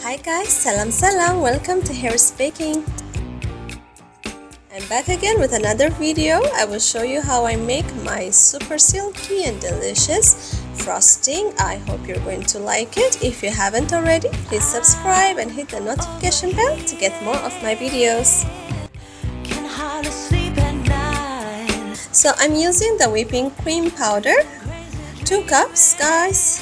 Hi guys, salam, welcome to Harris Baking. I'm back again with another video. I will show you how I make my super silky and delicious frosting. I hope you're going to like it. If you haven't already, please subscribe and hit the notification bell to get more of my videos. So I'm using the whipping cream powder, 2 cups guys.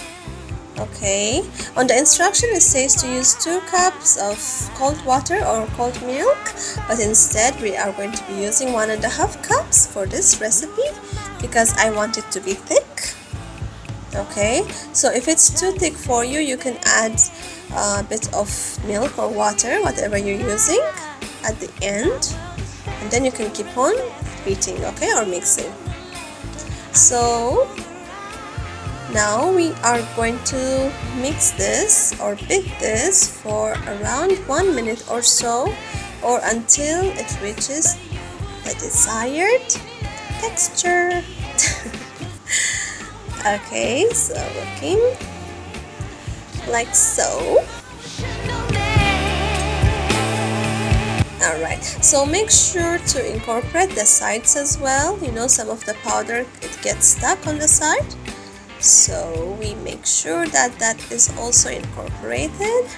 Okay, on the instruction it says to use 2 cups of cold water or cold milk, but instead we are going to be using 1.5 cups for this recipe because I want it to be thick. Okay, so if it's too thick for you, you can add a bit of milk or water, whatever you're using, at the end, and then you can keep on beating, okay, or mixing. So now we are going to mix this or beat this for around 1 minute or so, or until it reaches the desired texture. Okay, so looking like so. Alright, so make sure to incorporate the sides as well. You know, some of the powder, it gets stuck on the side. So we make sure that that is also incorporated.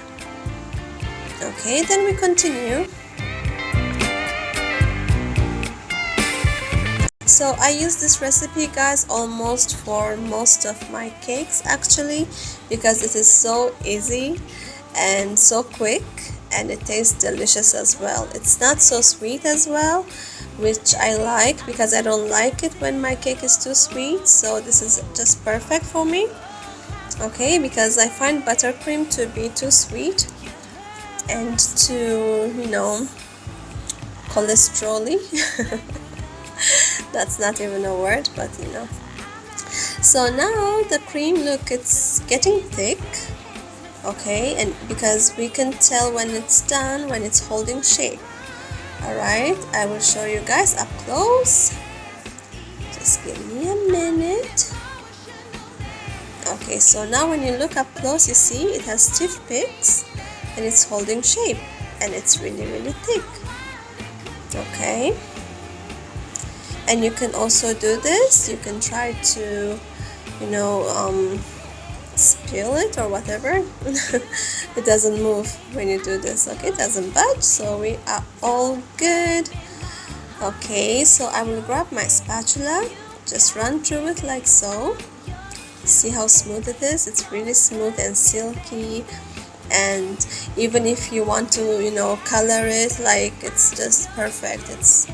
Okay, then we continue. So I use this recipe guys almost for most of my cakes actually, because it is so easy and so quick, and it tastes delicious as well. It's not so sweet as well, which I like because I don't like it when my cake is too sweet, so this is just perfect for me. Okay, because I find buttercream to be too sweet and too, you know, cholesterol-y. That's not even a word, but you know. So now the cream, look, it's getting thick. Okay, and because we can tell when it's done when it's holding shape. Alright, I will show you guys up close. Just give me a minute. Okay, so now when you look up close, you see it has stiff peaks and it's holding shape, and it's really thick. Okay, and you can also do this. You can try to, you know, spill it or whatever. It doesn't move when you do this. Okay, it doesn't budge, so we are all good. Okay, so I will grab my spatula, just run through it like so. See how smooth it is? It's really smooth and silky, and even if you want to, you know, color it, like, it's just perfect. It's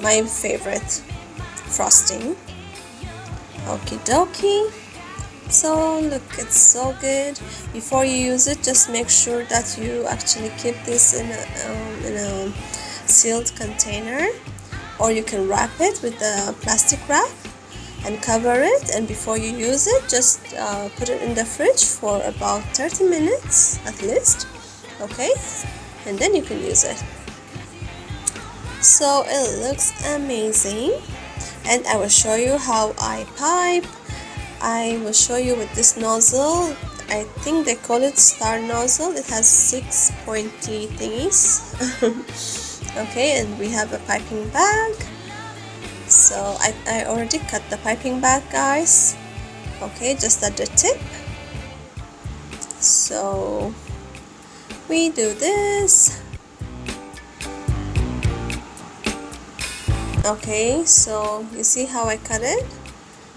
my favorite frosting. Okie dokie. So look, it's so good. Before you use it, just make sure that you actually keep this in a sealed container, or you can wrap it with the plastic wrap and cover it, and before you use it, just put it in the fridge for about 30 minutes at least. Okay, and then you can use it. So it looks amazing, and I will show you how I pipe. I will show you with this nozzle. I think they call it star nozzle. It has 6 pointy thingies. Okay, and we have a piping bag. So I already cut the piping bag, guys. Okay, just at the tip. So we do this. Okay, so you see how I cut it?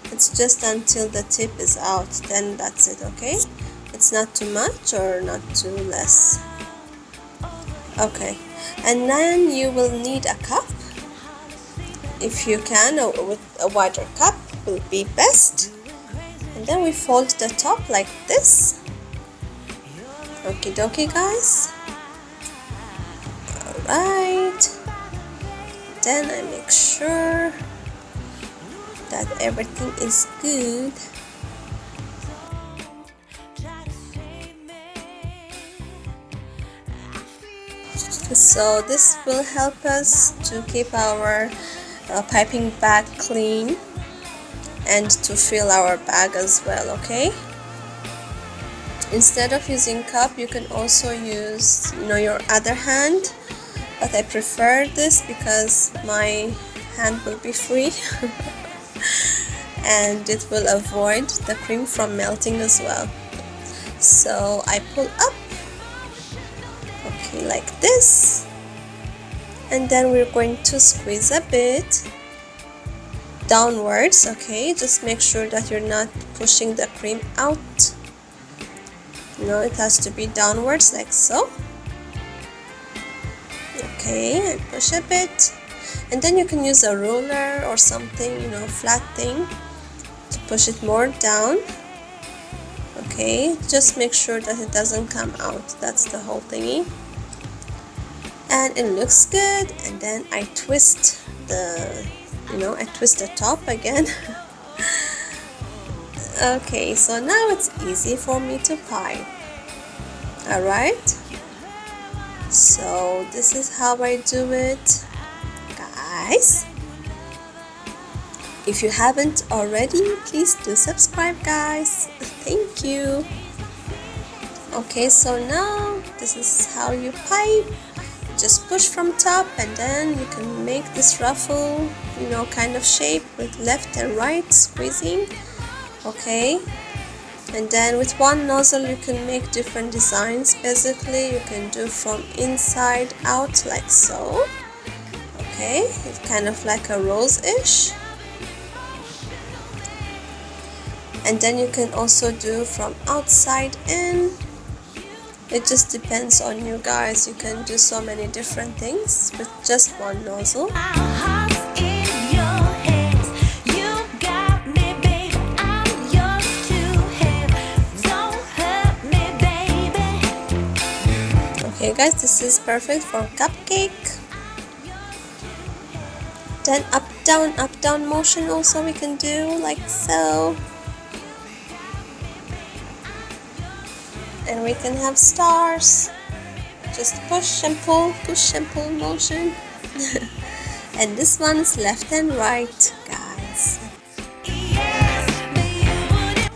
It's just until the tip is out, then that's it. Okay, it's not too much or not too less. Okay, and then you will need a cup. If you can, or with a wider cup will be best. And then we fold the top like this. Okie dokie, guys. Alright, then I make sure that everything is good. So this will help us to keep our piping bag clean and to fill our bag as well. Okay, Instead of using cup, you can also use, your other hand, but I prefer this because my hand will be free and it will avoid the cream from melting as well. So I pull up, okay, like this, and then we're going to squeeze a bit downwards. Okay, just make sure that you're not pushing the cream out. It has to be downwards, like so. Okay, and push a bit, and then you can use a ruler or something, flat thing, to push it more down. Okay, just make sure that it doesn't come out. That's the whole thingy. And it looks good. And then I twist the top again. Okay, so now it's easy for me to pie. Alright, so this is how I do it, guys. If you haven't already, please do subscribe, guys. Thank you. Okay, so now this is how you pipe. Just push from top, and then you can make this ruffle, kind of shape with left and right squeezing. Okay, and then with one nozzle you can make different designs. Basically, you can do from inside out, like so. Okay, it's kind of like a rose-ish. And then you can also do from outside in. It just depends on you guys. You can do so many different things with just one nozzle. Okay guys, this is perfect for cupcake. Then up down motion also we can do, like so. And we can have stars. Just push and pull motion. And this one is left and right, guys.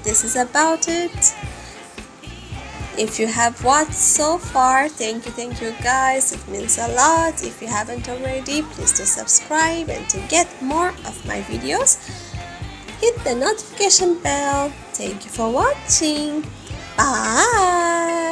This is about it. If you have watched so far, thank you guys. It means a lot. If you haven't already, please do subscribe, and to get more of my videos, hit the notification bell. Thank you for watching. Bye.